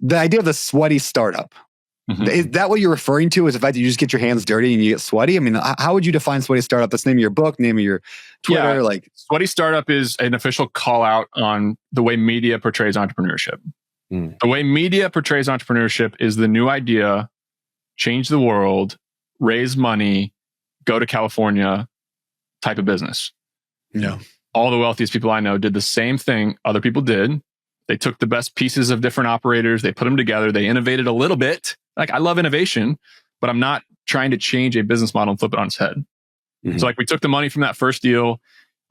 the idea of the sweaty startup, is that what you're referring to? Is the fact that you just get your hands dirty and you get sweaty? I mean, how would you define sweaty startup? That's the name of your book, name of your Twitter. Yeah, like sweaty startup is an official call out on the way media portrays entrepreneurship. The way media portrays entrepreneurship is the new idea, change the world, raise money, go to California type of business. Yeah. All the wealthiest people I know did the same thing other people did. They took the best pieces of different operators, they put them together, they innovated a little bit. Like, I love innovation, but I'm not trying to change a business model and flip it on its head. So like, we took the money from that first deal.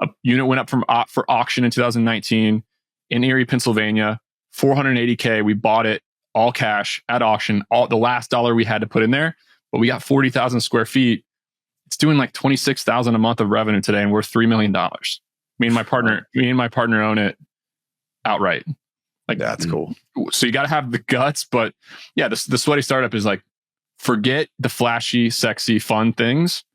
A unit went up for auction in 2019 in Erie, Pennsylvania, $480K. We bought it all cash at auction, all the last dollar we had to put in there, but we got 40,000 square feet. It's doing like 26,000 a month of revenue today, and we're $3 million. Me and my partner own it outright. Like, that's cool. So you got to have the guts, but yeah, the sweaty startup is like, forget the flashy, sexy, fun things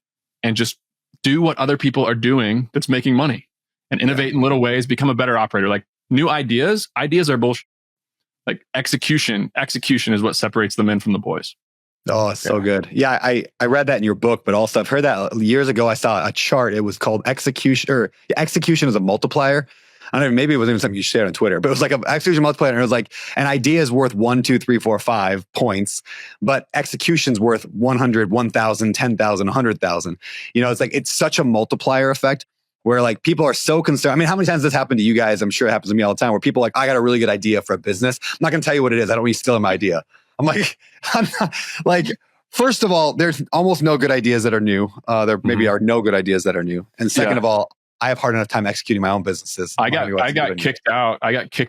and just do what other people are doing that's making money and innovate in little ways, become a better operator. Like, new ideas are bullshit. Like, execution is what separates the men from the boys. Oh, it's so good. Yeah, I read that in your book, but also I've heard that years ago. I saw a chart. It was called execution is a multiplier. I don't know, maybe it wasn't even something you shared on Twitter, but it was like an execution multiplier. And it was like, an idea is worth 1, 2, 3, 4, 5 points, but execution's worth 100, 1,000, 10,000, 100,000. You know, it's like, it's such a multiplier effect where like people are so concerned. I mean, how many times has this happened to you guys? I'm sure it happens to me all the time where people are like, I got a really good idea for a business. I'm not going to tell you what it is. I don't want you stealing my idea. I'm like, I'm not, like, first of all, there's almost no good ideas that are new. There maybe are no good ideas that are new. And second of all, I have hard enough time executing my own businesses. I got kicked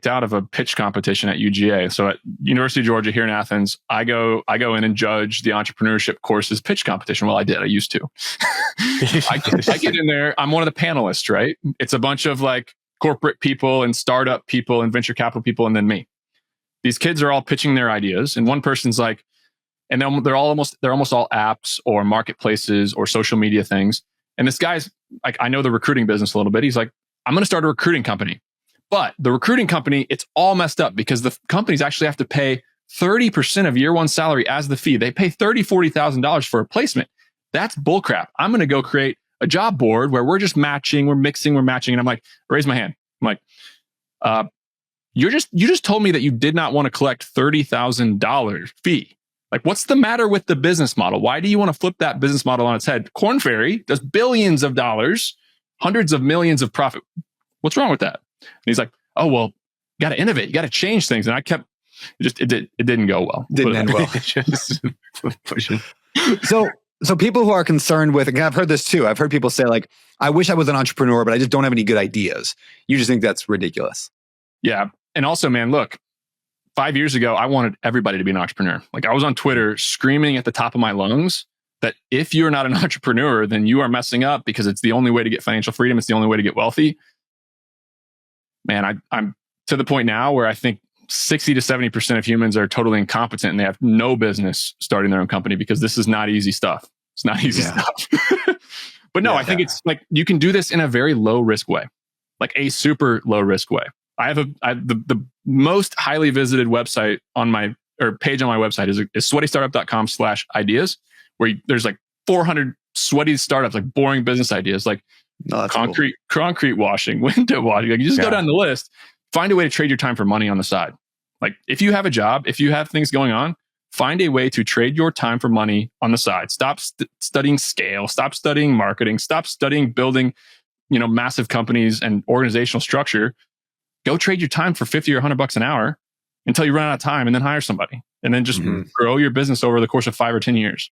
out of a pitch competition at UGA. So at University of Georgia here in Athens, I go in and judge the entrepreneurship course's pitch competition. Well, I used to. I get in there. I'm one of the panelists, right? It's a bunch of like corporate people and startup people and venture capital people, and then me. These kids are all pitching their ideas, and one person's like, and they're almost all apps or marketplaces or social media things. And this guy's like, I know the recruiting business a little bit. He's like, I'm going to start a recruiting company. But the recruiting company, it's all messed up because the companies actually have to pay 30% of year one salary as the fee. They pay $30,000, $40,000 for a placement. That's bullcrap. I'm going to go create a job board where we're just matching, we're mixing, we're matching. And I'm like, raise my hand. I'm like, you just told me that you did not want to collect $30,000 fee. Like, what's the matter with the business model? Why do you want to flip that business model on its head? Korn Ferry does billions of dollars, hundreds of millions of profit. What's wrong with that? And he's like, oh, well, you got to innovate. You got to change things. And I kept, it didn't go well. Didn't end well. So people who are concerned with, and I've heard this too. I've heard people say like, I wish I was an entrepreneur, but I just don't have any good ideas. You just think that's ridiculous. Yeah. And also, man, look, 5 years ago, I wanted everybody to be an entrepreneur. Like, I was on Twitter screaming at the top of my lungs that if you're not an entrepreneur, then you are messing up because it's the only way to get financial freedom. It's the only way to get wealthy. Man, I'm to the point now where I think 60 to 70% of humans are totally incompetent and they have no business starting their own company because this is not easy stuff. It's not easy stuff. But no, I think it's like, you can do this in a very low risk way, like a super low risk way. I have the most highly visited website on my, or page on my website is sweatystartup.com/ideas, where there's like 400 sweaty startups, like boring business ideas, like concrete washing, window washing. Like, you just go down the list, find a way to trade your time for money on the side. Like, if you have a job, if you have things going on, find a way to trade your time for money on the side. Stop studying scale, stop studying marketing, stop studying building, massive companies and organizational structure. Go trade your time for 50 or $100 an hour until you run out of time, and then hire somebody, and then just grow your business over the course of 5 or 10 years.